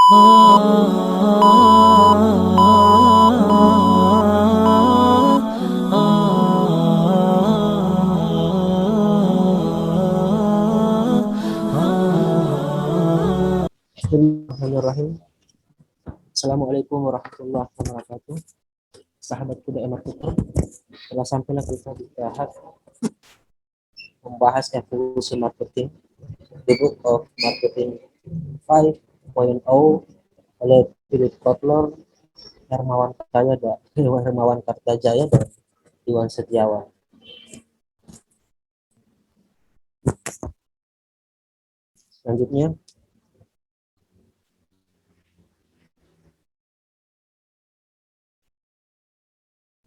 Bismillahirrahmanirrahim. Assalamualaikum warahmatullahi wabarakatuh. Sahabat kuda marketer, telah sampailah kita di tahap membahas evolusi marketing, the book of marketing 5.0 oleh Philip Kotler, Hermawan Kartajaya dan Iwan Setiawan. Selanjutnya,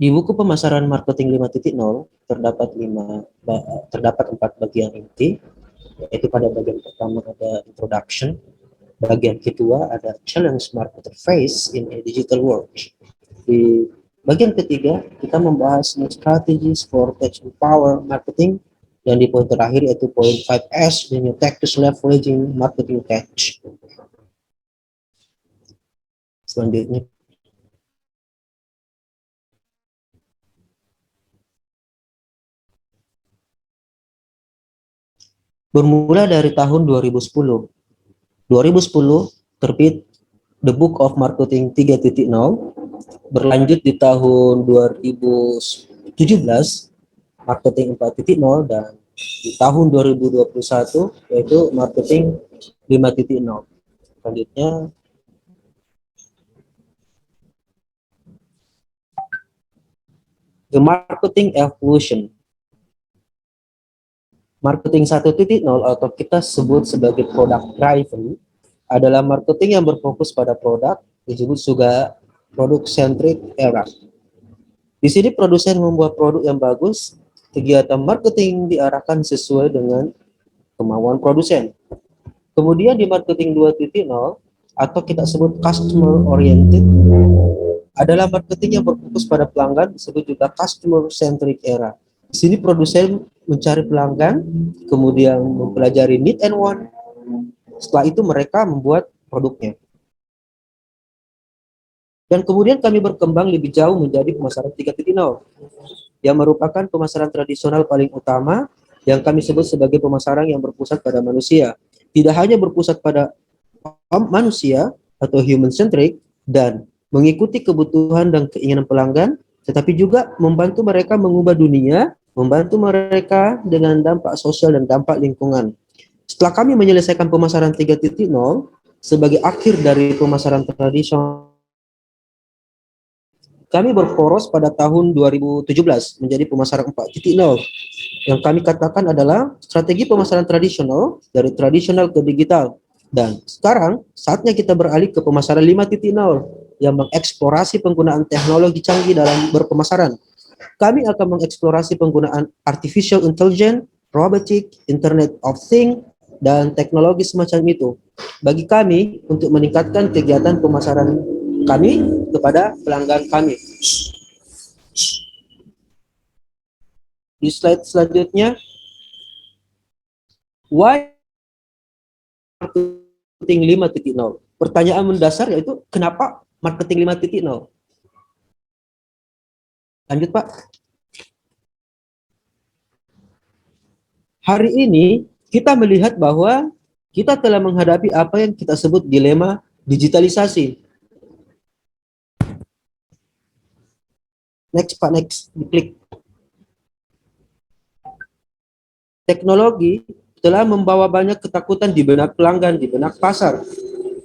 di buku pemasaran marketing 5.0 terdapat 4 bagian inti, yaitu pada bagian pertama ada introduction, bagian kedua ada challenge marketer face in a digital world. Di bagian ketiga kita membahas strategies for touch and power marketing, dan di poin terakhir yaitu poin 5S, the new tactics leveraging marketing touch. Selanjutnya, bermula dari tahun 2010 terbit The Book of Marketing 3.0, berlanjut di tahun 2017 Marketing 4.0, dan di tahun 2021 yaitu Marketing 5.0. Selanjutnya, The Marketing Evolution. Marketing 1.0 atau kita sebut sebagai product driven adalah marketing yang berfokus pada produk, disebut juga product centric era. Di sini produsen membuat produk yang bagus, kegiatan marketing diarahkan sesuai dengan kemauan produsen. Kemudian di marketing 2.0 atau kita sebut customer oriented adalah marketing yang berfokus pada pelanggan, disebut juga customer centric era. Di sini produsen mencari pelanggan, kemudian mempelajari need and want. Setelah itu mereka membuat produknya. Dan kemudian kami berkembang lebih jauh menjadi pemasaran 3.0 yang merupakan pemasaran tradisional paling utama yang kami sebut sebagai pemasaran yang berpusat pada manusia. Tidak hanya berpusat pada manusia atau human centric dan mengikuti kebutuhan dan keinginan pelanggan, tetapi juga membantu mereka mengubah dunia, membantu mereka dengan dampak sosial dan dampak lingkungan. Setelah kami menyelesaikan pemasaran 3.0 sebagai akhir dari pemasaran tradisional, kami berporos pada tahun 2017 menjadi pemasaran 4.0 yang kami katakan adalah strategi pemasaran tradisional dari tradisional ke digital. Dan sekarang saatnya kita beralih ke pemasaran 5.0 yang mengeksplorasi penggunaan teknologi canggih dalam berpemasaran. Kami akan mengeksplorasi penggunaan artificial intelligence, robotic, internet of things, dan teknologi semacam itu bagi kami untuk meningkatkan kegiatan pemasaran kami kepada pelanggan kami. Di slide selanjutnya, why marketing 5.0? Pertanyaan mendasar yaitu kenapa marketing 5.0? Lanjut, Pak. Hari ini kita melihat bahwa kita telah menghadapi apa yang kita sebut dilema digitalisasi. Next, Pak, next. Klik. Teknologi telah membawa banyak ketakutan di benak pelanggan, di benak pasar,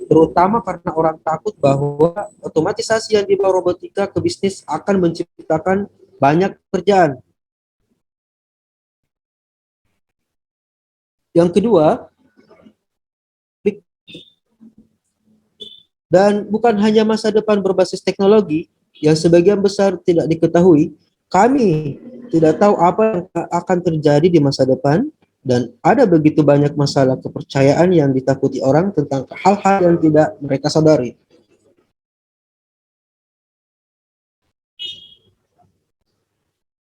terutama karena orang takut bahwa otomatisasi yang dibawa robotika ke bisnis akan menciptakan banyak pekerjaan. Yang kedua, dan bukan hanya masa depan berbasis teknologi yang sebagian besar tidak diketahui, kami tidak tahu apa yang akan terjadi di masa depan, dan ada begitu banyak masalah kepercayaan yang ditakuti orang tentang hal-hal yang tidak mereka sadari.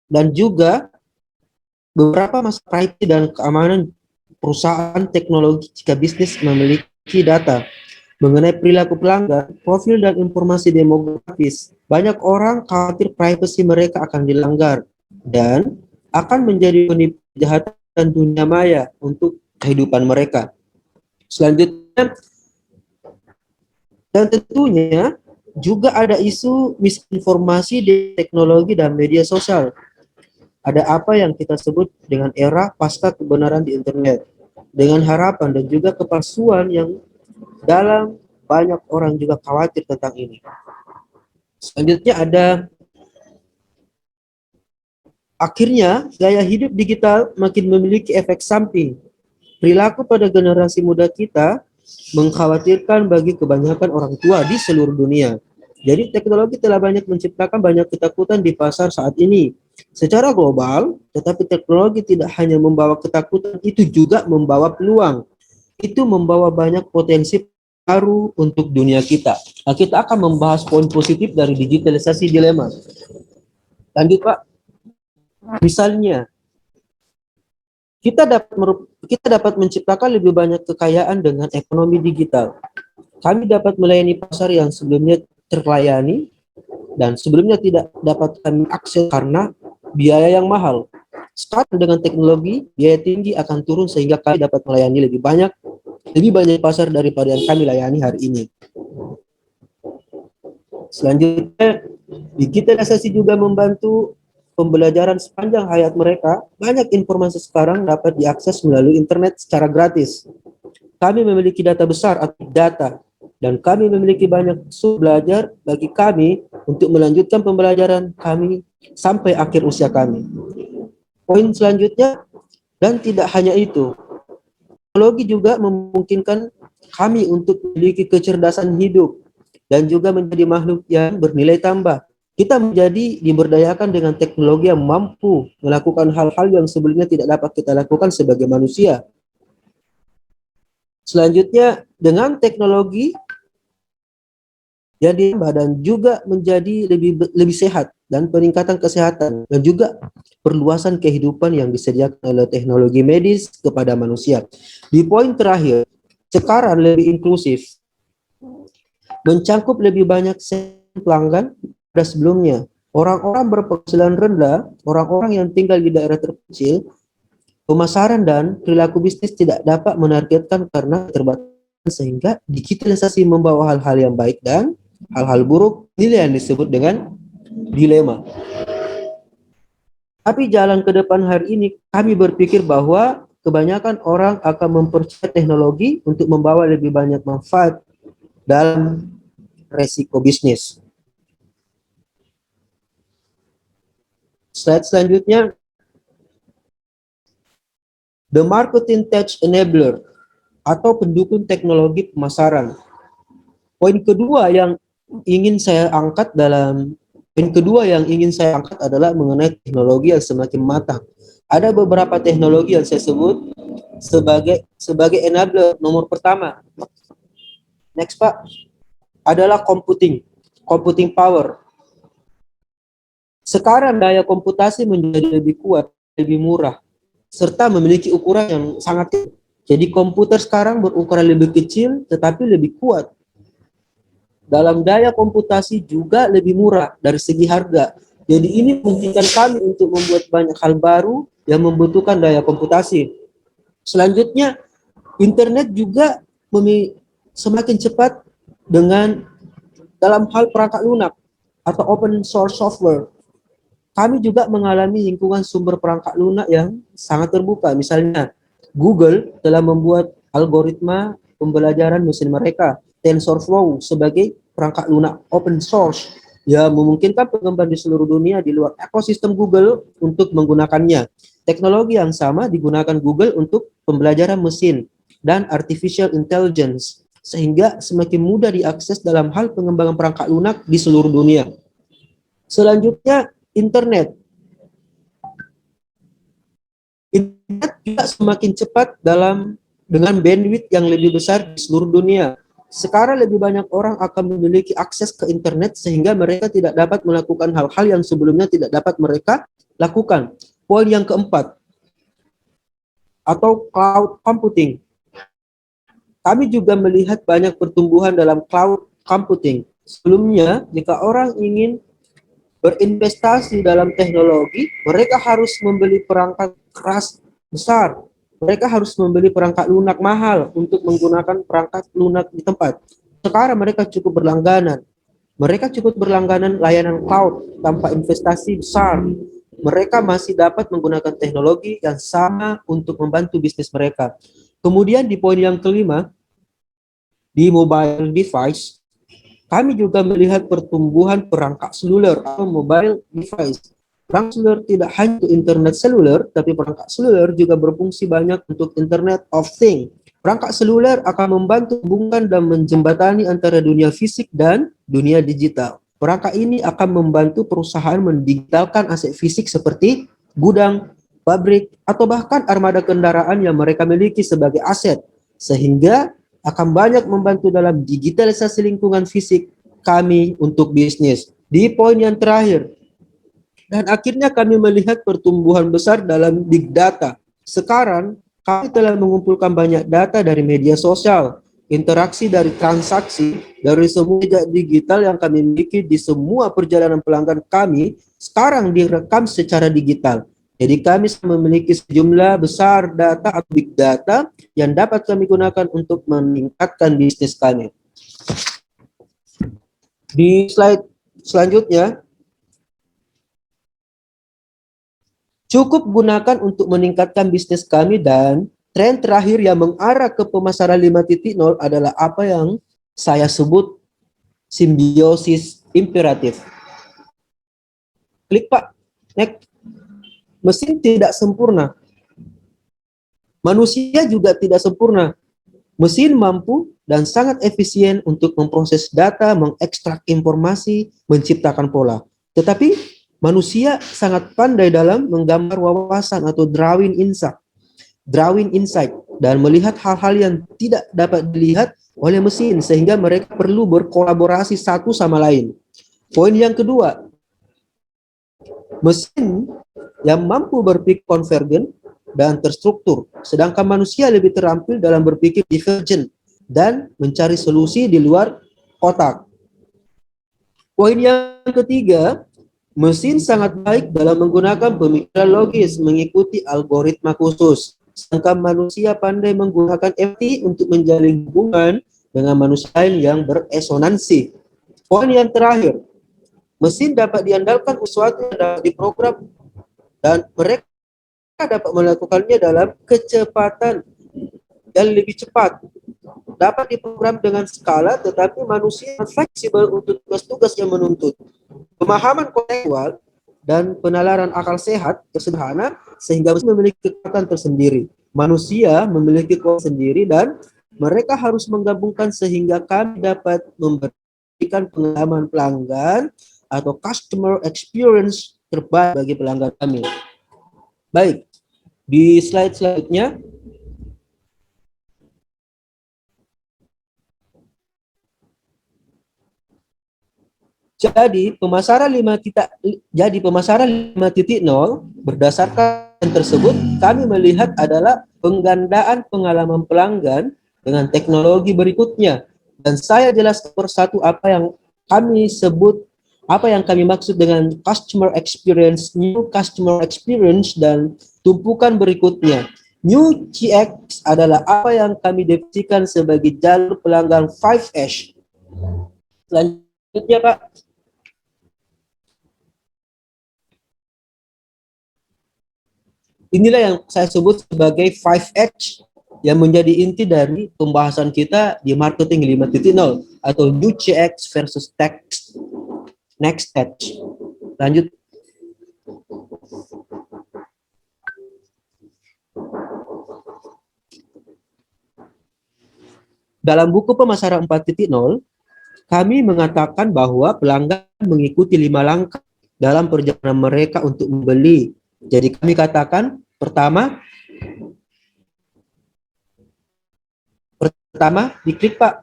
Dan juga beberapa masalah privasi dan keamanan perusahaan teknologi jika bisnis memiliki data. Mengenai perilaku pelanggan, profil dan informasi demografis, banyak orang khawatir privasi mereka akan dilanggar dan akan menjadi penipu kejahatan dunia maya untuk kehidupan mereka. Selanjutnya, dan tentunya juga ada isu misinformasi di teknologi dan media sosial. Ada apa yang kita sebut dengan era pasca kebenaran di internet, dengan harapan dan juga kepalsuan yang dalam banyak orang juga khawatir tentang ini. Selanjutnya ada akhirnya gaya hidup digital makin memiliki efek samping. Perilaku pada generasi muda kita mengkhawatirkan bagi kebanyakan orang tua di seluruh dunia. Jadi teknologi telah banyak menciptakan banyak ketakutan di pasar saat ini. Secara global, tetapi teknologi tidak hanya membawa ketakutan, itu juga membawa peluang. Itu membawa banyak potensi baru untuk dunia kita. Nah, kita akan membahas poin positif dari digitalisasi dilema. Lanjut, Pak. Misalnya, kita dapat menciptakan lebih banyak kekayaan dengan ekonomi digital. Kami dapat melayani pasar yang sebelumnya terlayani dan sebelumnya tidak dapat kami akses karena biaya yang mahal. Sekarang dengan teknologi, biaya tinggi akan turun sehingga kami dapat melayani lebih banyak pasar daripada yang kami layani hari ini. Selanjutnya, digitalisasi juga membantu pembelajaran sepanjang hayat mereka. Banyak informasi sekarang dapat diakses melalui internet secara gratis. Kami memiliki data besar atau data, dan kami memiliki banyak sumber belajar bagi kami untuk melanjutkan pembelajaran kami sampai akhir usia kami. Poin selanjutnya, dan tidak hanya itu, teknologi juga memungkinkan kami untuk memiliki kecerdasan hidup dan juga menjadi makhluk yang bernilai tambah. Kita menjadi diberdayakan dengan teknologi yang mampu melakukan hal-hal yang sebelumnya tidak dapat kita lakukan sebagai manusia. Selanjutnya, dengan teknologi jadi badan juga menjadi lebih sehat dan peningkatan kesehatan dan juga perluasan kehidupan yang disediakan oleh teknologi medis kepada manusia. Di poin terakhir, sekarang lebih inklusif, mencangkup lebih banyak pelanggan pada sebelumnya. Orang-orang berpenghasilan rendah, orang-orang yang tinggal di daerah terpencil, pemasaran dan perilaku bisnis tidak dapat menargetkan karena keterbatasan, sehingga digitalisasi membawa hal-hal yang baik dan hal-hal buruk, nilai yang disebut dengan dilema. Tapi jalan ke depan hari ini, kami berpikir bahwa kebanyakan orang akan mempercayai teknologi untuk membawa lebih banyak manfaat dalam resiko bisnis. Slide selanjutnya, the marketing tech enabler atau pendukung teknologi pemasaran. Poin kedua yang ingin saya angkat adalah mengenai teknologi yang semakin matang. Ada beberapa teknologi yang saya sebut sebagai enabler. Nomor pertama, next Pak, adalah computing power. Sekarang daya komputasi menjadi lebih kuat, lebih murah, serta memiliki ukuran yang sangat kecil. Jadi komputer sekarang berukuran lebih kecil tetapi lebih kuat. Dalam daya komputasi juga lebih murah dari segi harga. Jadi ini memungkinkan kami untuk membuat banyak hal baru yang membutuhkan daya komputasi. Selanjutnya, internet juga semakin cepat dengan dalam hal perangkat lunak atau open source software. Kami juga mengalami lingkungan sumber perangkat lunak yang sangat terbuka. Misalnya, Google telah membuat algoritma pembelajaran mesin mereka, TensorFlow, sebagai perangkat lunak open source yang memungkinkan pengembang di seluruh dunia di luar ekosistem Google untuk menggunakannya. Teknologi yang sama digunakan Google untuk pembelajaran mesin dan artificial intelligence, sehingga semakin mudah diakses dalam hal pengembangan perangkat lunak di seluruh dunia. Selanjutnya, internet. Internet juga semakin cepat dengan bandwidth yang lebih besar di seluruh dunia. Sekarang lebih banyak orang akan memiliki akses ke internet sehingga mereka tidak dapat melakukan hal-hal yang sebelumnya tidak dapat mereka lakukan. Poin yang keempat, atau cloud computing. Kami juga melihat banyak pertumbuhan dalam cloud computing. Sebelumnya, jika orang ingin berinvestasi dalam teknologi, mereka harus membeli perangkat keras besar. Mereka harus membeli perangkat lunak mahal untuk menggunakan perangkat lunak di tempat. Sekarang mereka cukup berlangganan. Mereka cukup berlangganan layanan cloud tanpa investasi besar. Mereka masih dapat menggunakan teknologi yang sama untuk membantu bisnis mereka. Kemudian di poin yang kelima, di mobile device, kami juga melihat pertumbuhan perangkat seluler atau mobile device. Perangkat seluler tidak hanya untuk internet seluler, tapi perangkat seluler juga berfungsi banyak untuk Internet of Things. Perangkat seluler akan membantu hubungan dan menjembatani antara dunia fisik dan dunia digital. Perangkat ini akan membantu perusahaan mendigitalkan aset fisik seperti gudang, pabrik, atau bahkan armada kendaraan yang mereka miliki sebagai aset, sehingga akan banyak membantu dalam digitalisasi lingkungan fisik kami untuk bisnis. Di poin yang terakhir, dan akhirnya kami melihat pertumbuhan besar dalam big data. Sekarang, kami telah mengumpulkan banyak data dari media sosial, interaksi dari transaksi, dari semua jejak digital yang kami miliki di semua perjalanan pelanggan kami, sekarang direkam secara digital. Jadi kami memiliki sejumlah besar data atau big data yang dapat kami gunakan untuk meningkatkan bisnis kami. Di slide selanjutnya, cukup gunakan untuk meningkatkan bisnis kami, dan tren terakhir yang mengarah ke pemasaran 5.0 adalah apa yang saya sebut simbiosis imperatif. Klik Pak, next. Mesin tidak sempurna. Manusia juga tidak sempurna. Mesin mampu dan sangat efisien untuk memproses data, mengekstrak informasi, menciptakan pola. Tetapi manusia sangat pandai dalam menggambar wawasan atau drawing insight, dan melihat hal-hal yang tidak dapat dilihat oleh mesin, sehingga mereka perlu berkolaborasi satu sama lain. Poin yang kedua, mesin yang mampu berpikir konvergen dan terstruktur, sedangkan manusia lebih terampil dalam berpikir divergen dan mencari solusi di luar kotak. Poin yang ketiga, mesin sangat baik dalam menggunakan pemikiran logis mengikuti algoritma khusus, sedangkan manusia pandai menggunakan empati untuk menjalin hubungan dengan manusia lain yang beresonansi. Poin yang terakhir, mesin dapat diandalkan sesuatu yang dapat diprogram, dan mereka dapat melakukannya dalam kecepatan dan lebih cepat. Dapat diprogram dengan skala, tetapi manusia fleksibel untuk tugas-tugas yang menuntut pemahaman kontekstual dan penalaran akal sehat sederhana, sehingga memiliki kekuatan tersendiri. Manusia memiliki kekuatan sendiri, dan mereka harus menggabungkan sehingga kami dapat memberikan pengalaman pelanggan atau customer experience terbaik bagi pelanggan kami. Baik, di slide selanjutnya, jadi pemasaran 5.0 berdasarkan tersebut, kami melihat adalah penggandaan pengalaman pelanggan dengan teknologi berikutnya, dan saya jelaskan persatu apa yang kami sebut, apa yang kami maksud dengan customer experience, new customer experience, dan tumpukan berikutnya. New CX adalah apa yang kami definisikan sebagai jalur pelanggan 5S. Selanjutnya, Pak. Inilah yang saya sebut sebagai 5H yang menjadi inti dari pembahasan kita di marketing 5.0 atau new CX versus next H. Lanjut. Dalam buku pemasaran 4.0, kami mengatakan bahwa pelanggan mengikuti 5 langkah dalam perjalanan mereka untuk membeli. Jadi kami katakan, pertama, diklik Pak,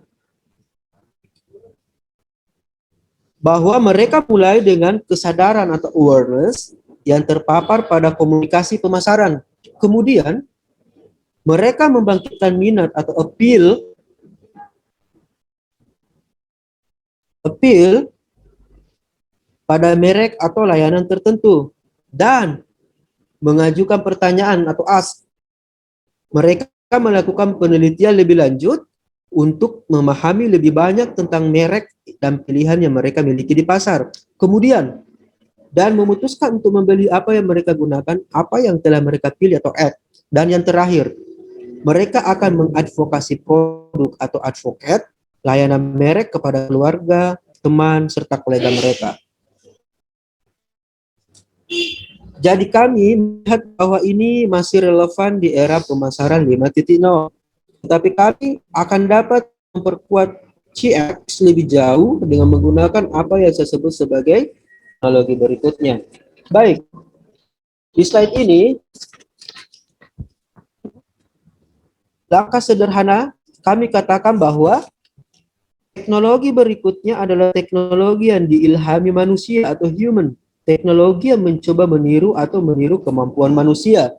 bahwa mereka mulai dengan kesadaran atau awareness yang terpapar pada komunikasi pemasaran. Kemudian, mereka membangkitkan minat atau appeal appeal pada merek atau layanan tertentu, dan mengajukan pertanyaan atau ask. Mereka melakukan penelitian lebih lanjut untuk memahami lebih banyak tentang merek dan pilihan yang mereka miliki di pasar. Kemudian, dan memutuskan untuk membeli apa yang mereka gunakan, apa yang telah mereka pilih atau add. Dan yang terakhir, mereka akan mengadvokasi produk atau advocate layanan merek kepada keluarga, teman, serta kolega mereka. Jadi kami melihat bahwa ini masih relevan di era pemasaran 5.0. Tetapi kami akan dapat memperkuat CX lebih jauh dengan menggunakan apa yang saya sebut sebagai teknologi berikutnya. Baik, di slide ini, langkah sederhana kami katakan bahwa teknologi berikutnya adalah teknologi yang diilhami manusia atau human. Teknologi yang mencoba meniru atau meniru kemampuan manusia.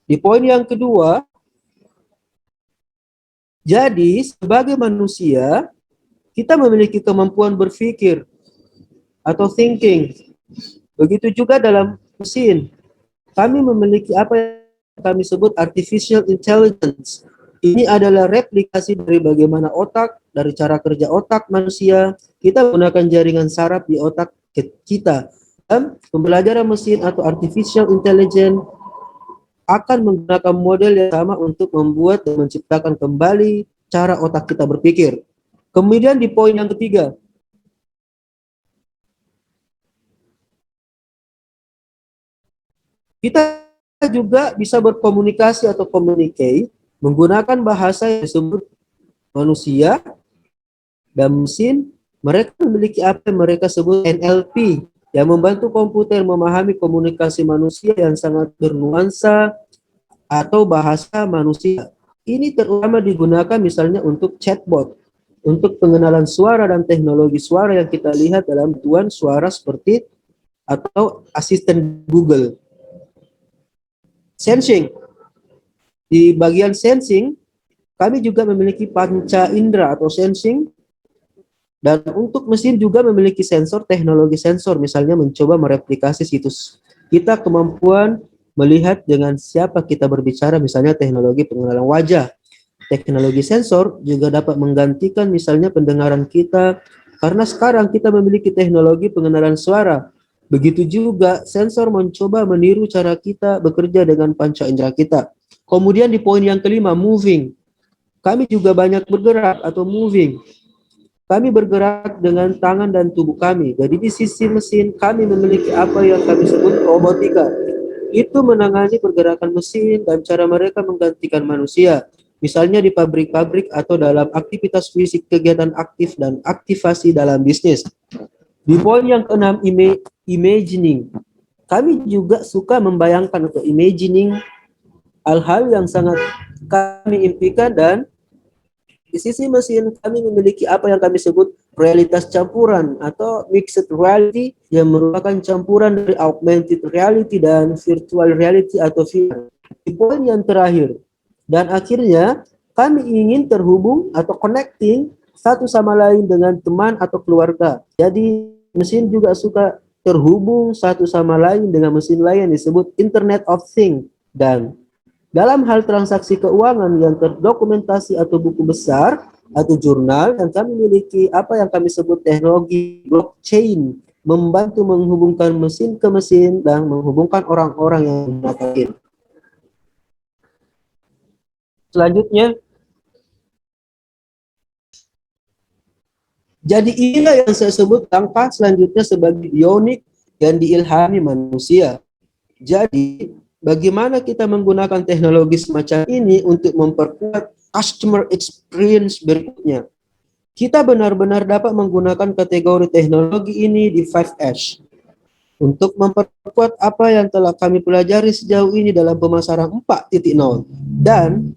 Di poin yang kedua, jadi sebagai manusia, kita memiliki kemampuan berpikir atau thinking. Begitu juga dalam mesin. Kami memiliki apa yang kami sebut artificial intelligence. Ini adalah replikasi dari bagaimana otak, dari cara kerja otak manusia. Kita menggunakan jaringan saraf di otak kita. Dan pembelajaran mesin atau artificial intelligence akan menggunakan model yang sama untuk membuat dan menciptakan kembali cara otak kita berpikir. Kemudian di poin yang ketiga, kita juga bisa berkomunikasi atau communicate menggunakan bahasa yang disebut manusia dan mesin. Mereka memiliki apa yang mereka sebut NLP, yang membantu komputer memahami komunikasi manusia yang sangat bernuansa atau bahasa manusia. Ini terutama digunakan misalnya untuk chatbot, untuk pengenalan suara dan teknologi suara yang kita lihat dalam bantuan suara seperti atau asisten Google. Sensing. Di bagian sensing, kami juga memiliki panca indera atau sensing. Dan untuk mesin juga memiliki sensor, teknologi sensor, misalnya mencoba mereplikasi situs kita, kemampuan melihat dengan siapa kita berbicara, misalnya teknologi pengenalan wajah. Teknologi sensor juga dapat menggantikan misalnya pendengaran kita, karena sekarang kita memiliki teknologi pengenalan suara. Begitu juga sensor mencoba meniru cara kita bekerja dengan panca indera kita. Kemudian di poin yang kelima, moving. Kami juga banyak bergerak atau moving. Kami bergerak dengan tangan dan tubuh kami. Jadi di sisi mesin kami memiliki apa yang kami sebut robotika. Itu menangani pergerakan mesin dan cara mereka menggantikan manusia. Misalnya di pabrik-pabrik atau dalam aktivitas fisik, kegiatan aktif dan aktivasi dalam bisnis. Di poin yang keenam, imagining. Kami juga suka membayangkan atau imagining hal-hal yang sangat kami impikan. Dan di sisi mesin kami memiliki apa yang kami sebut realitas campuran atau mixed reality, yang merupakan campuran dari augmented reality dan virtual reality atau VR. Di poin yang terakhir dan akhirnya, kami ingin terhubung atau connecting satu sama lain dengan teman atau keluarga. Jadi mesin juga suka terhubung satu sama lain dengan mesin lain yang disebut Internet of Things. Dan dalam hal transaksi keuangan yang terdokumentasi atau buku besar atau jurnal, yang kami miliki apa yang kami sebut teknologi blockchain, membantu menghubungkan mesin ke mesin dan menghubungkan orang-orang yang menggunakan. Selanjutnya, jadi inilah yang saya sebut langkah selanjutnya sebagai bionik yang diilhami manusia. Jadi, bagaimana kita menggunakan teknologi semacam ini untuk memperkuat customer experience berikutnya? Kita benar-benar dapat menggunakan kategori teknologi ini di 5S untuk memperkuat apa yang telah kami pelajari sejauh ini dalam pemasaran 4.0. Dan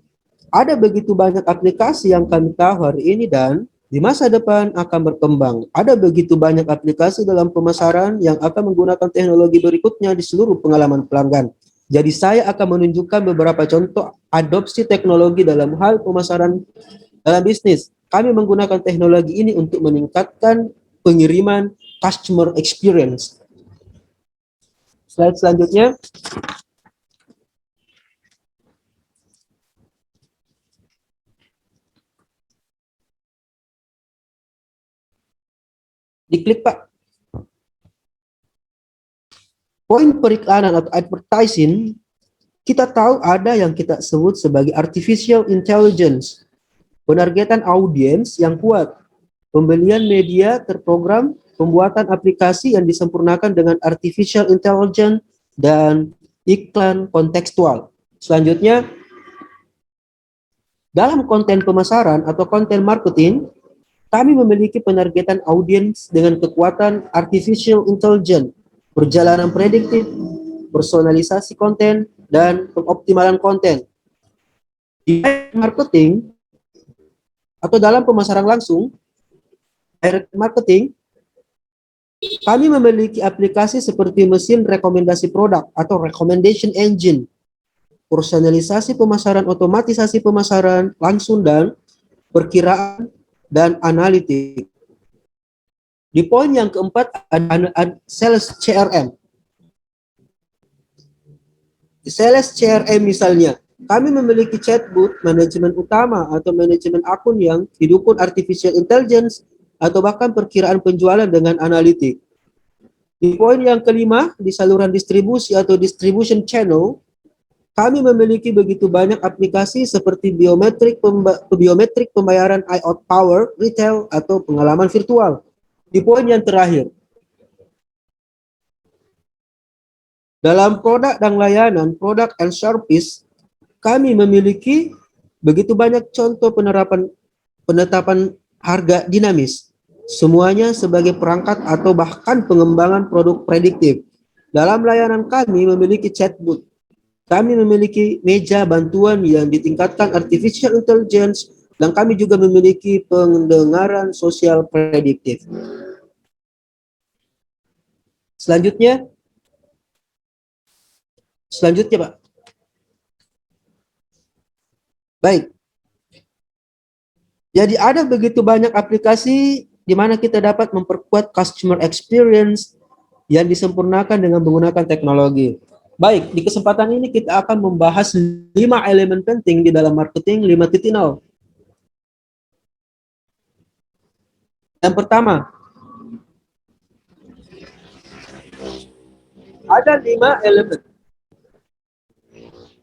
ada begitu banyak aplikasi yang kami tahu hari ini dan di masa depan akan berkembang. Ada begitu banyak aplikasi dalam pemasaran yang akan menggunakan teknologi berikutnya di seluruh pengalaman pelanggan. Jadi saya akan menunjukkan beberapa contoh adopsi teknologi dalam hal pemasaran dalam bisnis. Kami menggunakan teknologi ini untuk meningkatkan pengiriman customer experience. Slide selanjutnya. Diklik, Pak. Poin periklanan atau advertising, kita tahu ada yang kita sebut sebagai artificial intelligence, penargetan audiens yang kuat, pembelian media terprogram, pembuatan aplikasi yang disempurnakan dengan artificial intelligence, dan iklan kontekstual. Selanjutnya, dalam konten pemasaran atau konten marketing, kami memiliki penargetan audiens dengan kekuatan artificial intelligence, perjalanan prediktif, personalisasi konten, dan pengoptimalan konten. Di marketing atau dalam pemasaran langsung, direct marketing, kami memiliki aplikasi seperti mesin rekomendasi produk atau recommendation engine, personalisasi pemasaran, otomatisasi pemasaran langsung, dan perkiraan dan analitik. Di poin yang keempat ada sales CRM. Di sales CRM misalnya, kami memiliki chatbot, manajemen utama atau manajemen akun yang didukung artificial intelligence atau bahkan perkiraan penjualan dengan analitik. Di poin yang kelima, di saluran distribusi atau distribution channel, kami memiliki begitu banyak aplikasi seperti biometrik pembayaran IoT Power, retail, atau pengalaman virtual. Di poin yang terakhir, dalam produk dan layanan, product and service, kami memiliki begitu banyak contoh penetapan harga dinamis, semuanya sebagai perangkat atau bahkan pengembangan produk prediktif. Dalam layanan kami memiliki chatbot, kami memiliki meja bantuan yang ditingkatkan artificial intelligence, dan kami juga memiliki pendengaran sosial prediktif. Selanjutnya, Pak. Baik. Jadi ada begitu banyak aplikasi di mana kita dapat memperkuat customer experience yang disempurnakan dengan menggunakan teknologi. Baik, di kesempatan ini kita akan membahas 5 elemen penting di dalam marketing 5.0. Yang pertama, ada 5 elemen.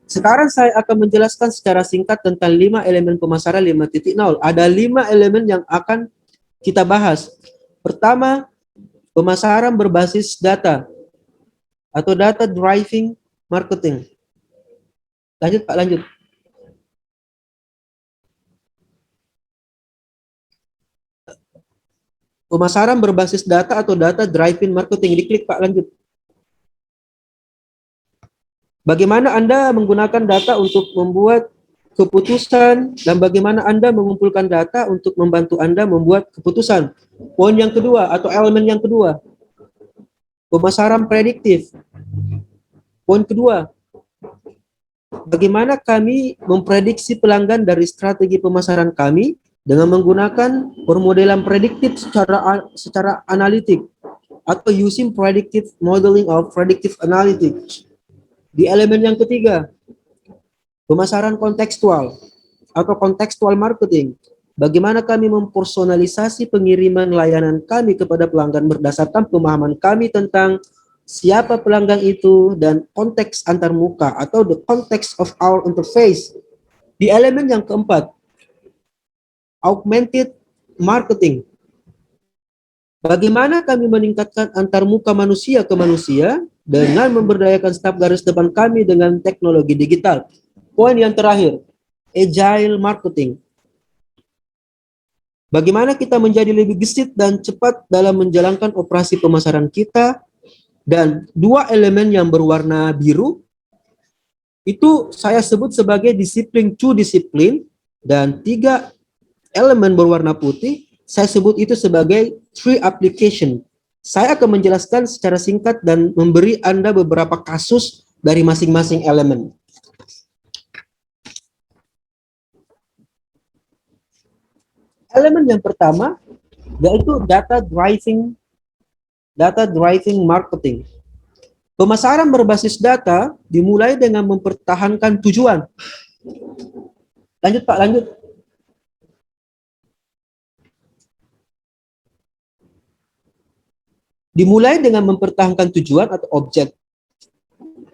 Sekarang saya akan menjelaskan secara singkat tentang 5 elemen pemasaran 5.0. Ada 5 elemen yang akan kita bahas. Pertama, pemasaran berbasis data atau data driving marketing. Lanjut, Pak, lanjut. Pemasaran berbasis data atau data driving marketing. Diklik, Pak, lanjut. Bagaimana Anda menggunakan data untuk membuat keputusan dan bagaimana Anda mengumpulkan data untuk membantu Anda membuat keputusan. Poin yang kedua atau elemen yang kedua, pemasaran prediktif. Poin kedua, bagaimana kami memprediksi pelanggan dari strategi pemasaran kami dengan menggunakan permodelan prediktif secara analitik atau using predictive modeling of predictive analytics. Di elemen yang ketiga, pemasaran kontekstual atau kontekstual marketing. Bagaimana kami mempersonalisasi pengiriman layanan kami kepada pelanggan berdasarkan pemahaman kami tentang siapa pelanggan itu dan konteks antar muka atau the context of our interface. Di elemen yang keempat, augmented marketing. Bagaimana kami meningkatkan antar muka manusia ke manusia dengan memberdayakan staf garis depan kami dengan teknologi digital. Poin yang terakhir, agile marketing. Bagaimana kita menjadi lebih gesit dan cepat dalam menjalankan operasi pemasaran kita. Dan 2 elemen yang berwarna biru, itu saya sebut sebagai disiplin to disiplin, dan 3 elemen berwarna putih, saya sebut itu sebagai tree application. Saya akan menjelaskan secara singkat dan memberi Anda beberapa kasus dari masing-masing elemen. Elemen yang pertama yaitu data driving marketing. Pemasaran berbasis data dimulai dengan mempertahankan tujuan. Lanjut Pak, lanjut. Dimulai dengan mempertahankan tujuan atau objek.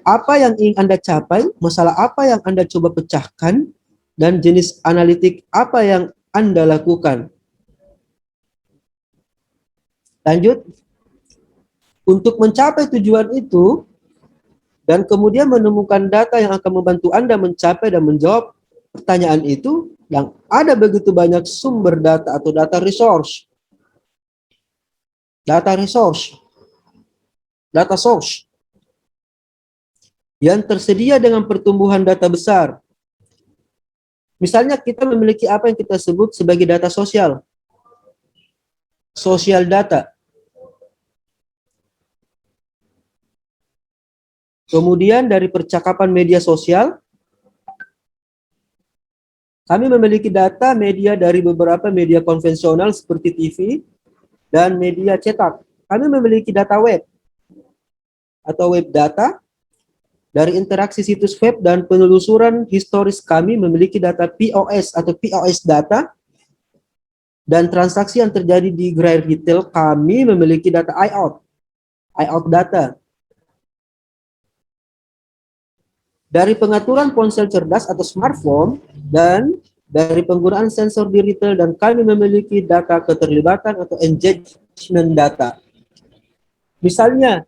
Apa yang ingin Anda capai, masalah apa yang Anda coba pecahkan, dan jenis analitik apa yang Anda lakukan. Lanjut. Untuk mencapai tujuan itu, dan kemudian menemukan data yang akan membantu Anda mencapai dan menjawab pertanyaan itu, yang ada begitu banyak sumber data atau data resource. Data source yang tersedia dengan pertumbuhan data besar. Misalnya kita memiliki apa yang kita sebut sebagai data sosial data. Kemudian dari percakapan media sosial, kami memiliki data media dari beberapa media konvensional seperti TV dan media cetak. Kami memiliki data web atau web data. Dari interaksi situs web dan penelusuran historis kami memiliki data POS atau POS data. Dan transaksi yang terjadi di gerai retail kami memiliki data IOUT data. Dari pengaturan ponsel cerdas atau smartphone dan dari penggunaan sensor di retail, dan kami memiliki data keterlibatan atau engagement data. Misalnya,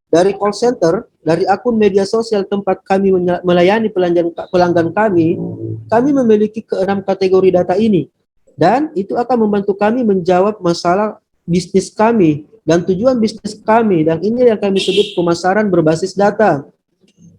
dari call center, dari akun media sosial tempat kami melayani pelanggan kami memiliki ke-6 kategori data ini. Dan itu akan membantu kami menjawab masalah bisnis kami dan tujuan bisnis kami. Dan ini yang kami sebut pemasaran berbasis data.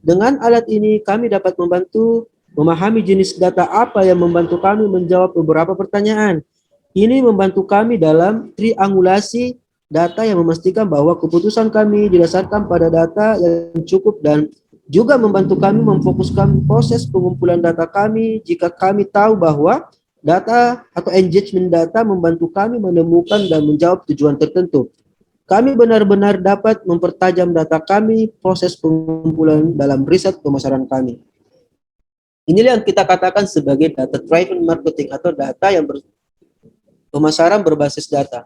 Dengan alat ini, kami dapat membantu memahami jenis data apa yang membantu kami menjawab beberapa pertanyaan. Ini membantu kami dalam triangulasi data yang memastikan bahwa keputusan kami didasarkan pada data yang cukup, dan juga membantu kami memfokuskan proses pengumpulan data kami jika kami tahu bahwa data atau engagement data membantu kami menemukan dan menjawab tujuan tertentu. Kami benar-benar dapat mempertajam data kami, proses pengumpulan dalam riset pemasaran kami. Inilah yang kita katakan sebagai data driven marketing atau data yang pemasaran berbasis data.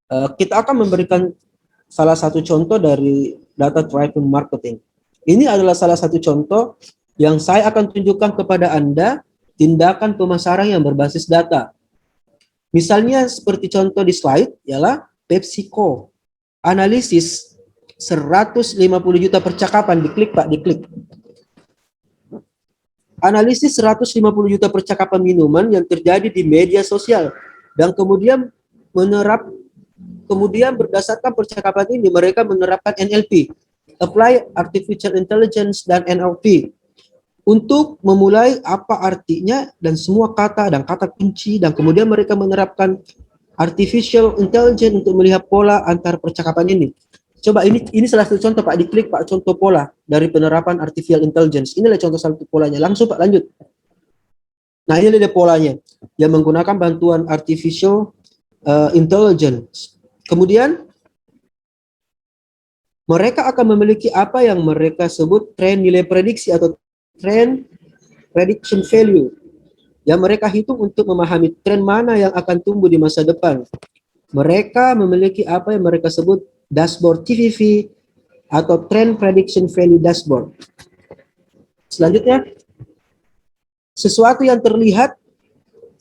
Kita akan memberikan salah satu contoh dari data driven marketing. Ini adalah salah satu contoh yang saya akan tunjukkan kepada Anda tindakan pemasaran yang berbasis data. Misalnya seperti contoh di slide ialah PepsiCo. Analisis 150 juta percakapan, diklik Pak, diklik. Analisis 150 juta percakapan minuman yang terjadi di media sosial, dan kemudian berdasarkan percakapan ini mereka menerapkan NLP, Apply Artificial Intelligence, dan NLP untuk memulai apa artinya dan semua kata dan kata kunci, dan kemudian mereka menerapkan Artificial Intelligence untuk melihat pola antar percakapan ini. Coba ini salah satu contoh Pak, diklik Pak, contoh pola dari penerapan Artificial Intelligence. Inilah contoh satu polanya. Langsung Pak, lanjut. Nah, ini ada polanya yang menggunakan bantuan Artificial Intelligence. Kemudian mereka akan memiliki apa yang mereka sebut tren nilai prediksi atau trend prediction value, yang mereka hitung untuk memahami tren mana yang akan tumbuh di masa depan. Mereka memiliki apa yang mereka sebut dashboard TVV atau trend prediction value dashboard. Selanjutnya, sesuatu yang terlihat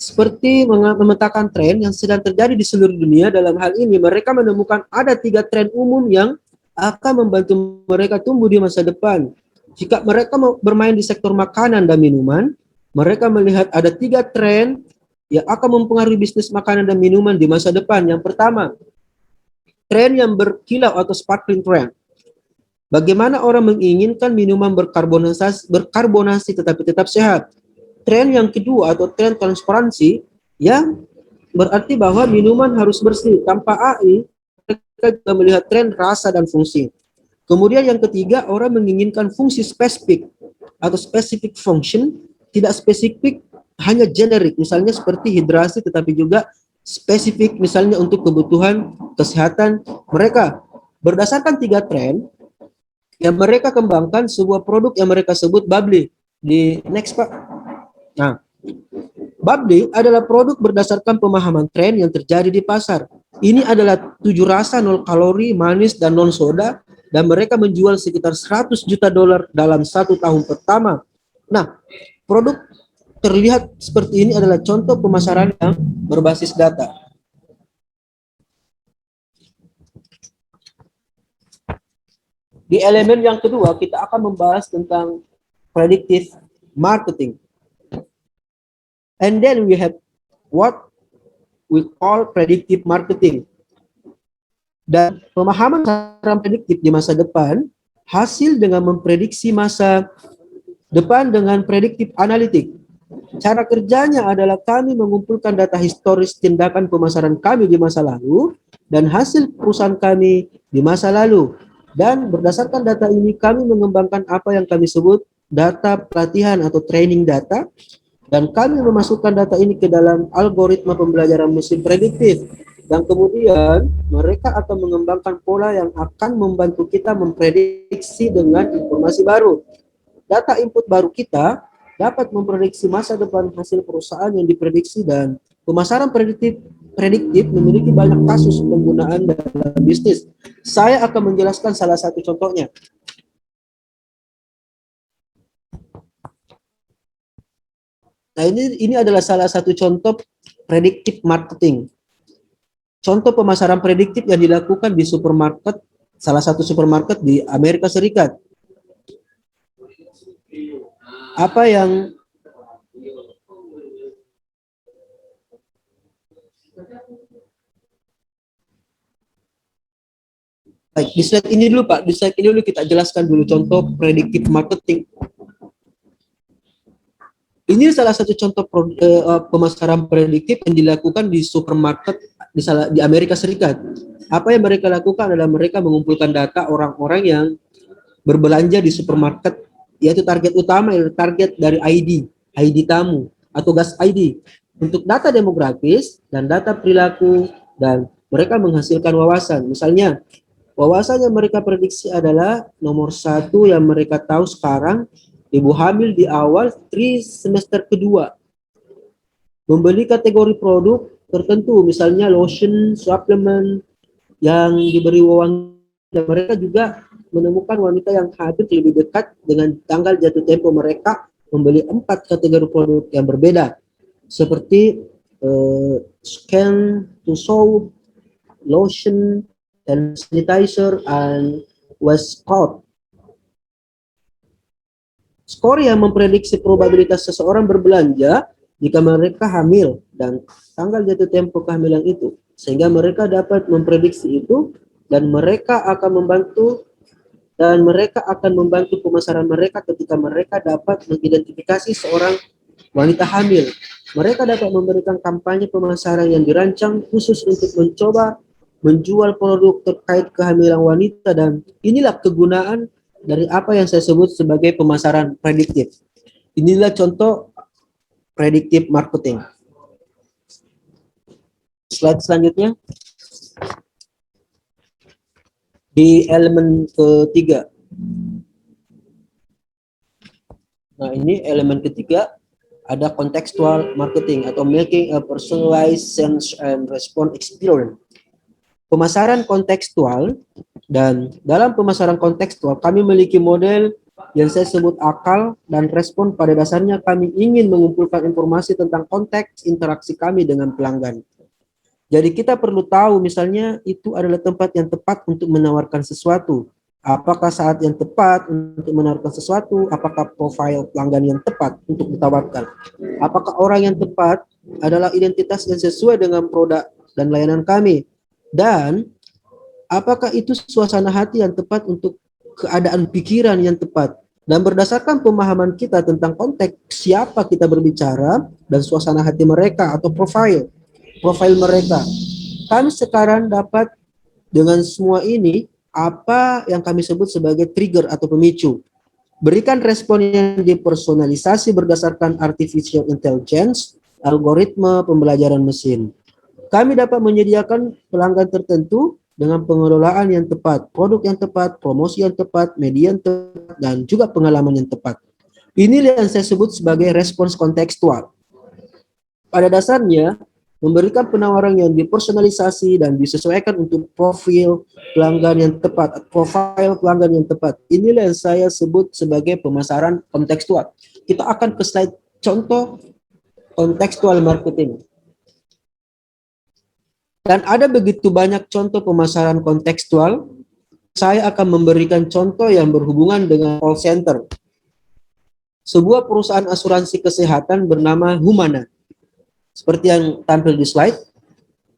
seperti memetakan tren yang sedang terjadi di seluruh dunia. Dalam hal ini mereka menemukan ada 3 tren umum yang akan membantu mereka tumbuh di masa depan. Jika mereka bermain di sektor makanan dan minuman, mereka melihat ada 3 tren yang akan mempengaruhi bisnis makanan dan minuman di masa depan. Yang pertama, tren yang berkilau atau sparkling trend. Bagaimana orang menginginkan minuman berkarbonasi tetapi tetap sehat. Tren yang kedua atau tren transparansi, yang berarti bahwa minuman harus bersih. Tanpa AI, mereka juga melihat tren rasa dan fungsi. Kemudian yang ketiga, orang menginginkan fungsi spesifik atau specific function, tidak spesifik hanya generik, misalnya seperti hidrasi, tetapi juga spesifik, misalnya untuk kebutuhan kesehatan mereka. Berdasarkan 3 tren yang mereka kembangkan sebuah produk yang mereka sebut bubbly. Di next Pak. Nah, bubbly adalah produk berdasarkan pemahaman tren yang terjadi di pasar. Ini adalah 7 rasa, 0 kalori, manis, dan non soda, dan mereka menjual sekitar 100 juta dolar dalam 1 tahun pertama. Nah, produk terlihat seperti ini adalah contoh pemasaran yang berbasis data. Di elemen yang kedua, kita akan membahas tentang predictive marketing. And then we have what we call predictive marketing. Dan pemahaman pemasaran prediktif di masa depan hasil dengan memprediksi masa depan dengan prediktif analitik. Cara kerjanya adalah kami mengumpulkan data historis tindakan pemasaran kami di masa lalu dan hasil perusahaan kami di masa lalu. Dan berdasarkan data ini kami mengembangkan apa yang kami sebut data pelatihan atau training data, dan kami memasukkan data ini ke dalam algoritma pembelajaran mesin prediktif. Dan kemudian mereka akan mengembangkan pola yang akan membantu kita memprediksi dengan informasi baru. Data input baru kita dapat memprediksi masa depan hasil perusahaan yang diprediksi, dan pemasaran prediktif memiliki banyak kasus penggunaan dalam bisnis. Saya akan menjelaskan salah satu contohnya. Nah, ini adalah salah satu contoh prediktif marketing. Contoh pemasaran prediktif yang dilakukan di supermarket, salah satu supermarket di Amerika Serikat. Apa yang baik, di slide ini dulu Pak, di slide ini dulu kita jelaskan dulu contoh prediktif marketing. Ini salah satu contoh pemasaran prediktif yang dilakukan di supermarket di Amerika Serikat. Apa yang mereka lakukan adalah mereka mengumpulkan data orang-orang yang berbelanja di supermarket, yaitu target utama, yaitu target dari ID tamu atau gas ID, untuk data demografis dan data perilaku, dan mereka menghasilkan wawasan. Misalnya, wawasan yang mereka prediksi adalah nomor 1 yang mereka tahu sekarang, ibu hamil di awal semester kedua membeli kategori produk tertentu, misalnya lotion, suplemen yang diberi wewangian. Dan mereka juga menemukan wanita yang hadir lebih dekat dengan tanggal jatuh tempo mereka membeli 4 kategori produk yang berbeda, seperti scan to soap, lotion, and sanitizer, and waistcoat. Skor yang memprediksi probabilitas seseorang berbelanja jika mereka hamil dan tanggal jatuh tempo kehamilan itu, sehingga mereka dapat memprediksi itu, dan mereka akan membantu pemasaran mereka ketika mereka dapat mengidentifikasi seorang wanita hamil. Mereka dapat memberikan kampanye pemasaran yang dirancang khusus untuk mencoba menjual produk terkait kehamilan wanita, dan inilah kegunaan dari apa yang saya sebut sebagai pemasaran prediktif. Inilah contoh prediktif marketing. Slide selanjutnya. Di elemen ketiga. Nah, ini elemen ketiga, ada contextual marketing atau making a personalized sense and response experience. Pemasaran kontekstual, dan dalam pemasaran kontekstual kami memiliki model yang saya sebut akal dan respon. Pada dasarnya kami ingin mengumpulkan informasi tentang konteks interaksi kami dengan pelanggan. Jadi kita perlu tahu misalnya itu adalah tempat yang tepat untuk menawarkan sesuatu. Apakah saat yang tepat untuk menawarkan sesuatu? Apakah profil pelanggan yang tepat untuk ditawarkan? Apakah orang yang tepat adalah identitas yang sesuai dengan produk dan layanan kami? Dan apakah itu suasana hati yang tepat untuk keadaan pikiran yang tepat? Dan berdasarkan pemahaman kita tentang konteks siapa kita berbicara dan suasana hati mereka atau profil mereka, kami sekarang dapat dengan semua ini apa yang kami sebut sebagai trigger atau pemicu. Berikan respon yang dipersonalisasi berdasarkan artificial intelligence, algoritma pembelajaran mesin. Kami dapat menyediakan pelanggan tertentu dengan pengelolaan yang tepat, produk yang tepat, promosi yang tepat, media yang tepat, dan juga pengalaman yang tepat. Inilah yang saya sebut sebagai respons kontekstual. Pada dasarnya, memberikan penawaran yang dipersonalisasi dan disesuaikan untuk profil pelanggan yang tepat, profil pelanggan yang tepat. Inilah yang saya sebut sebagai pemasaran kontekstual. Kita akan ke slide contoh kontekstual marketing. Dan ada begitu banyak contoh pemasaran kontekstual, saya akan memberikan contoh yang berhubungan dengan call center. Sebuah perusahaan asuransi kesehatan bernama Humana, seperti yang tampil di slide,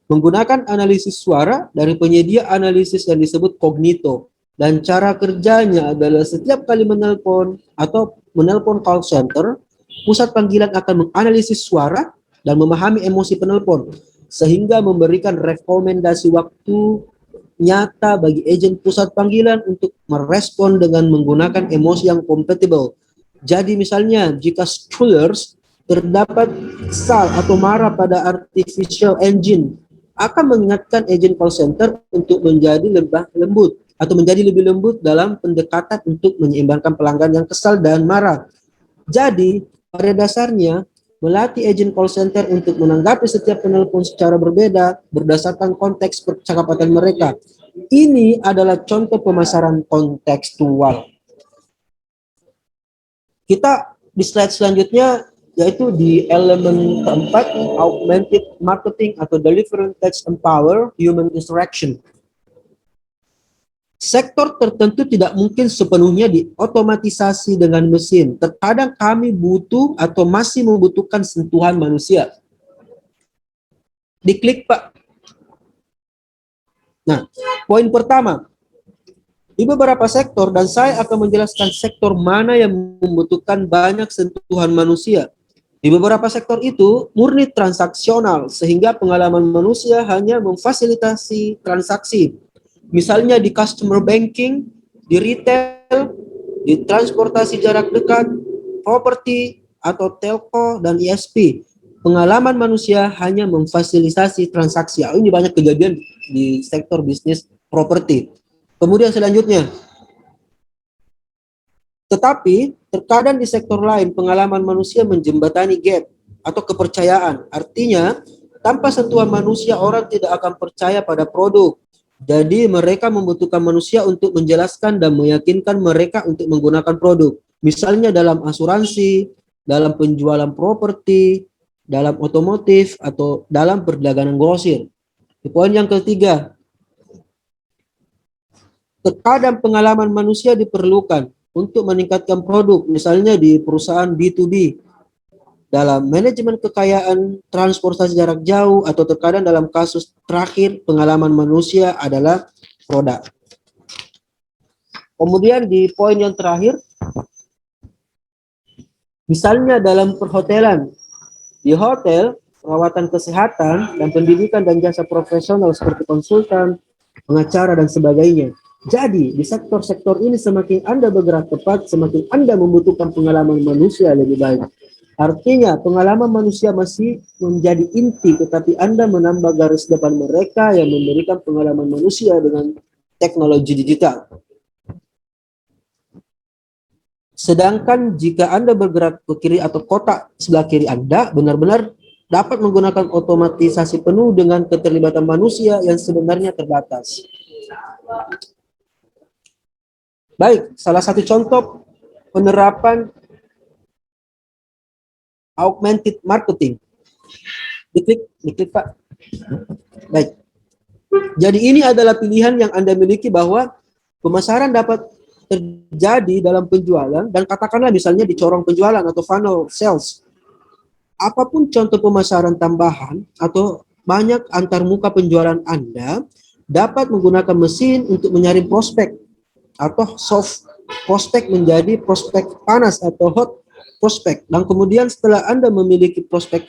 menggunakan analisis suara dari penyedia analisis yang disebut Cognito. Dan cara kerjanya adalah setiap kali menelpon atau menelpon call center, pusat panggilan akan menganalisis suara dan memahami emosi penelpon, sehingga memberikan rekomendasi waktu nyata bagi agen pusat panggilan untuk merespon dengan menggunakan emosi yang compatible. Jadi misalnya jika Strullers terdapat kesal atau marah pada artificial engine, akan mengingatkan agen call center untuk menjadi lembut atau menjadi lebih lembut dalam pendekatan untuk menyeimbangkan pelanggan yang kesal dan marah. Jadi pada dasarnya melatih agen call center untuk menanggapi setiap penelpon secara berbeda berdasarkan konteks percakapan mereka. Ini adalah contoh pemasaran kontekstual. Kita di slide selanjutnya, yaitu di elemen keempat, augmented marketing atau delivery text empower human interaction. Sektor tertentu tidak mungkin sepenuhnya diotomatisasi dengan mesin. Terkadang kami butuh atau masih membutuhkan sentuhan manusia. Diklik, Pak. Nah, poin pertama, di beberapa sektor, dan saya akan menjelaskan sektor mana yang membutuhkan banyak sentuhan manusia. Di beberapa sektor itu murni transaksional, sehingga pengalaman manusia hanya memfasilitasi transaksi. Misalnya di customer banking, di retail, di transportasi jarak dekat, properti, atau telco, dan ISP. Pengalaman manusia hanya memfasilitasi transaksi. Ini banyak kejadian di sektor bisnis properti. Kemudian selanjutnya, tetapi terkadang di sektor lain pengalaman manusia menjembatani gap atau kepercayaan. Artinya, tanpa sentuhan manusia orang tidak akan percaya pada produk. Jadi mereka membutuhkan manusia untuk menjelaskan dan meyakinkan mereka untuk menggunakan produk. Misalnya dalam asuransi, dalam penjualan properti, dalam otomotif, atau dalam perdagangan grosir. Poin yang ketiga, terkadang pengalaman manusia diperlukan untuk meningkatkan produk, misalnya di perusahaan B2B, dalam manajemen kekayaan, transportasi jarak jauh, atau terkadang dalam kasus terakhir pengalaman manusia adalah produk. Kemudian di poin yang terakhir, misalnya dalam perhotelan, di hotel, perawatan kesehatan, dan pendidikan dan jasa profesional seperti konsultan, pengacara, dan sebagainya. Jadi, di sektor-sektor ini semakin Anda bergerak tepat, semakin Anda membutuhkan pengalaman manusia lebih baik. Artinya, pengalaman manusia masih menjadi inti, tetapi Anda menambah garis depan mereka yang memberikan pengalaman manusia dengan teknologi digital. Sedangkan jika Anda bergerak ke kiri atau kotak sebelah kiri Anda, benar-benar dapat menggunakan otomatisasi penuh dengan keterlibatan manusia yang sebenarnya terbatas. Baik, salah satu contoh penerapan augmented marketing. Diklik Pak. Baik. Jadi ini adalah pilihan yang Anda miliki bahwa pemasaran dapat terjadi dalam penjualan, dan katakanlah misalnya di corong penjualan atau funnel sales. Apapun contoh pemasaran tambahan atau banyak antarmuka penjualan Anda dapat menggunakan mesin untuk menyaring prospek atau soft prospek menjadi prospek panas atau hot prospek. Dan kemudian setelah Anda memiliki prospek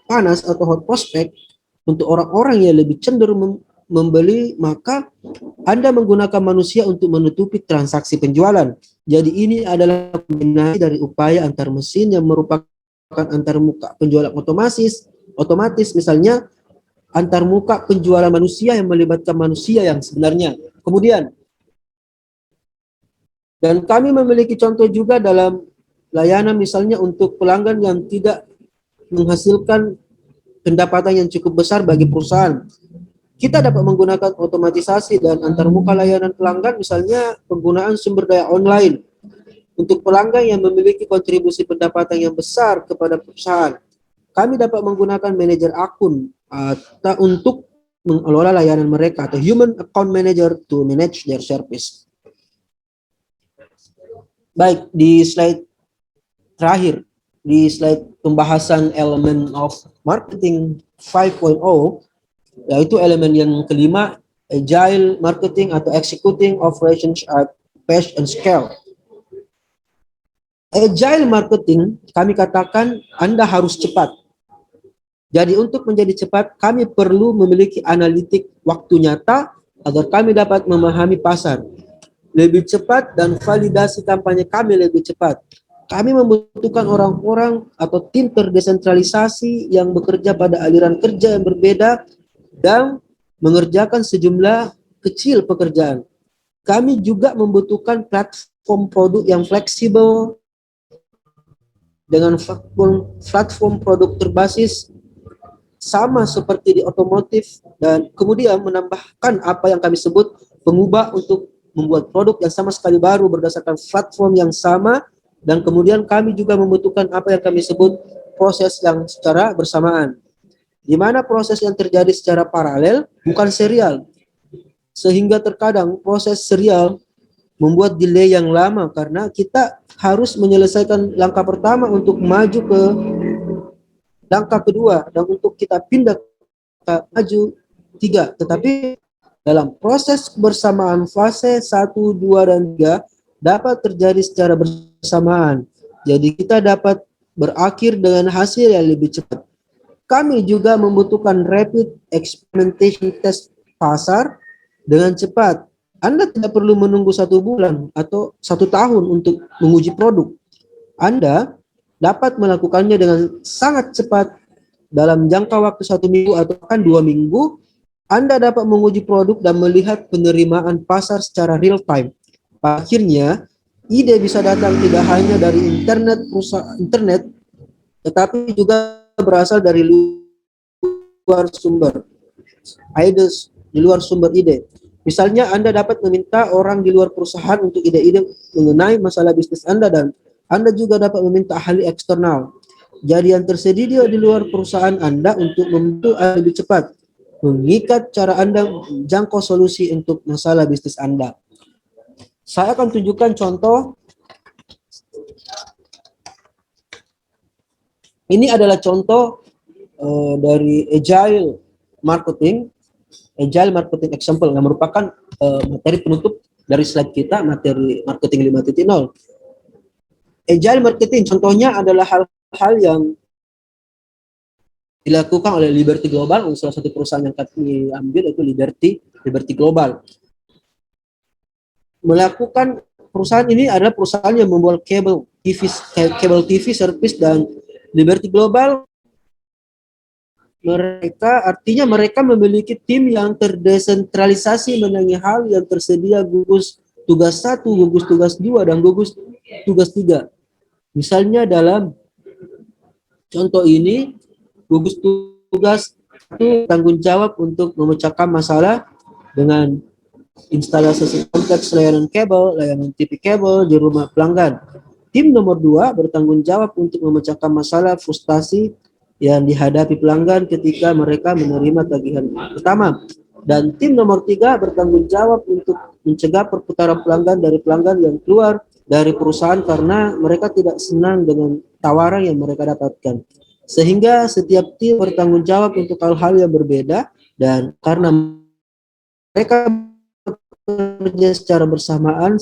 panas atau hot prospek untuk orang-orang yang lebih cenderung membeli, maka Anda menggunakan manusia untuk menutupi transaksi penjualan. Jadi ini adalah kombinasi dari upaya antar mesin yang merupakan antar muka penjualan otomatis misalnya antar muka penjualan manusia yang melibatkan manusia yang sebenarnya. Kemudian, dan kami memiliki contoh juga dalam layanan misalnya untuk pelanggan yang tidak menghasilkan pendapatan yang cukup besar bagi perusahaan. Kita dapat menggunakan otomatisasi dan antarmuka layanan pelanggan, misalnya penggunaan sumber daya online untuk pelanggan yang memiliki kontribusi pendapatan yang besar kepada perusahaan. Kami dapat menggunakan manajer akun atau untuk mengelola layanan mereka atau human account manager to manage their service. Baik, di slide terakhir, di slide pembahasan elemen of marketing 5.0, yaitu elemen yang kelima, agile marketing atau executing operations at pace and scale. Agile marketing, kami katakan Anda harus cepat. Jadi untuk menjadi cepat, kami perlu memiliki analitik waktu nyata agar kami dapat memahami pasar lebih cepat dan validasi kampanye kami lebih cepat. Kami membutuhkan orang-orang atau tim terdesentralisasi yang bekerja pada aliran kerja yang berbeda dan mengerjakan sejumlah kecil pekerjaan. Kami juga membutuhkan platform produk yang fleksibel dengan platform produk terbasis sama seperti di otomotif, dan kemudian menambahkan apa yang kami sebut pengubah untuk membuat produk yang sama sekali baru berdasarkan platform yang sama, dan kemudian kami juga membutuhkan apa yang kami sebut proses yang secara bersamaan, di mana proses yang terjadi secara paralel bukan serial, sehingga terkadang proses serial membuat delay yang lama karena kita harus menyelesaikan langkah pertama untuk maju ke langkah kedua dan untuk kita pindah ke maju tiga. Tetapi dalam proses bersamaan fase 1, 2, dan 3 dapat terjadi secara bersamaan. Jadi kita dapat berakhir dengan hasil yang lebih cepat. Kami juga membutuhkan rapid experimentation test pasar dengan cepat. Anda tidak perlu menunggu 1 bulan atau 1 tahun untuk menguji produk. Anda dapat melakukannya dengan sangat cepat dalam jangka waktu 1 minggu atau bahkan 2 minggu. Anda dapat menguji produk dan melihat penerimaan pasar secara real time. Akhirnya, ide bisa datang tidak hanya dari internet, tetapi juga berasal dari luar sumber. Di luar sumber ide. Misalnya, Anda dapat meminta orang di luar perusahaan untuk ide-ide mengenai masalah bisnis Anda, dan Anda juga dapat meminta ahli eksternal. Jadi yang tersedia di luar perusahaan Anda untuk membantu lebih cepat mengikat cara Anda menjangkau solusi untuk masalah bisnis Anda. Saya akan tunjukkan contoh. Ini adalah contoh dari agile marketing example yang merupakan materi penutup dari slide kita, materi marketing 5.0. Agile marketing contohnya adalah hal-hal yang dilakukan oleh Liberty Global, salah satu perusahaan yang kami ambil itu Liberty Global. Melakukan perusahaan ini adalah perusahaan yang membuat kabel TV service, dan Liberty Global mereka memiliki tim yang terdesentralisasi mengenai hal yang tersedia gugus tugas 1, gugus tugas 2, dan gugus tugas 3. Misalnya dalam contoh ini, gugus tugas itu tanggung jawab untuk memecahkan masalah dengan instalasi kompleks layanan kabel, layanan TV kabel di rumah pelanggan. Tim nomor 2 bertanggung jawab untuk memecahkan masalah frustasi yang dihadapi pelanggan ketika mereka menerima tagihan pertama. Dan tim nomor 3 bertanggung jawab untuk mencegah perputaran pelanggan dari pelanggan yang keluar dari perusahaan karena mereka tidak senang dengan tawaran yang mereka dapatkan. Sehingga setiap tim bertanggung jawab untuk hal-hal yang berbeda, dan karena mereka bekerja secara bersamaan,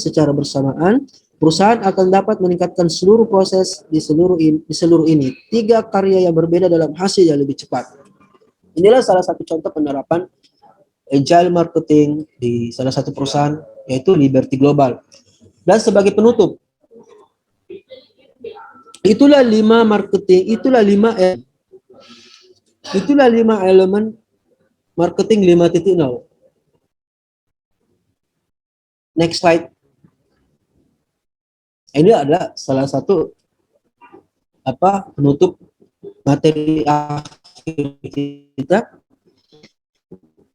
perusahaan akan dapat meningkatkan seluruh proses di seluruh ini. 3 karya yang berbeda dalam hasil yang lebih cepat. Inilah salah satu contoh penerapan agile marketing di salah satu perusahaan, yaitu Liberty Global. Dan sebagai penutup, itulah lima marketing, itulah lima elemen marketing 5.0. Next slide. Ini adalah salah satu penutup materi akhir kita.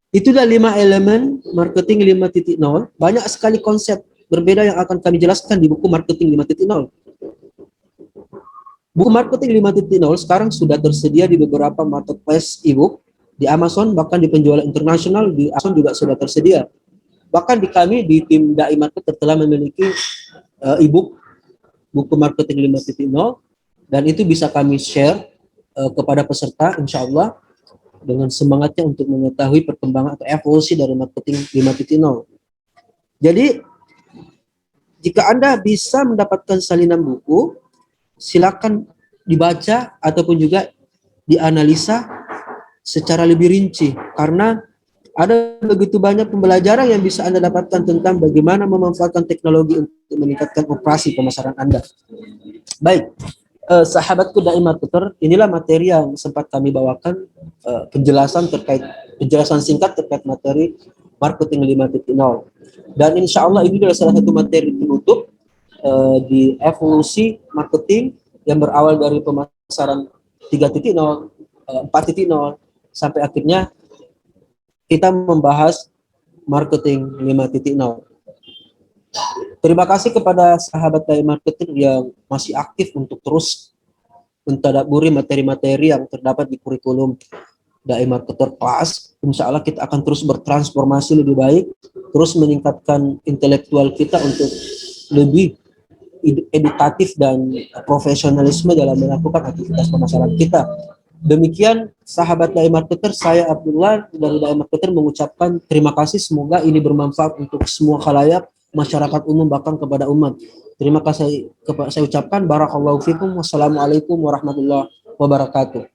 Itulah 5 elemen marketing 5.0. Banyak sekali konsep berbeda yang akan kami jelaskan di buku marketing 5.0. Buku marketing 5.0 sekarang sudah tersedia di beberapa marketplace e-book, di Amazon, bahkan di penjualan internasional di Amazon juga sudah tersedia. Bahkan di kami di tim Dai Marketer telah memiliki e-book buku marketing 5.0, dan itu bisa kami share kepada peserta insya Allah dengan semangatnya untuk mengetahui perkembangan atau evolusi dari marketing 5.0. Jadi jika Anda bisa mendapatkan salinan buku, silakan dibaca ataupun juga dianalisa secara lebih rinci, karena ada begitu banyak pembelajaran yang bisa Anda dapatkan tentang bagaimana memanfaatkan teknologi untuk meningkatkan operasi pemasaran Anda. Baik, sahabatku Dai Marketer, inilah materi yang sempat kami bawakan, penjelasan singkat terkait materi marketing 5.0. Dan insya Allah ini adalah salah satu materi penutup di evolusi marketing yang berawal dari pemasaran 3.0, 4.0, sampai akhirnya kita membahas marketing 5.0. Terima kasih kepada sahabat Dai Marketer yang masih aktif untuk terus mentadaburi materi-materi yang terdapat di kurikulum Dai Marketer Class. Insya Allah kita akan terus bertransformasi lebih baik, terus meningkatkan intelektual kita untuk lebih edukatif dan profesionalisme dalam melakukan aktivitas pemasaran kita. Demikian sahabat Dai Marketer, saya Abdullah dari Dai Marketer mengucapkan terima kasih, semoga ini bermanfaat untuk semua khalayak, masyarakat umum, bahkan kepada umat. Terima kasih saya ucapkan barakallahu fikum, wassalamualaikum warahmatullahi wabarakatuh.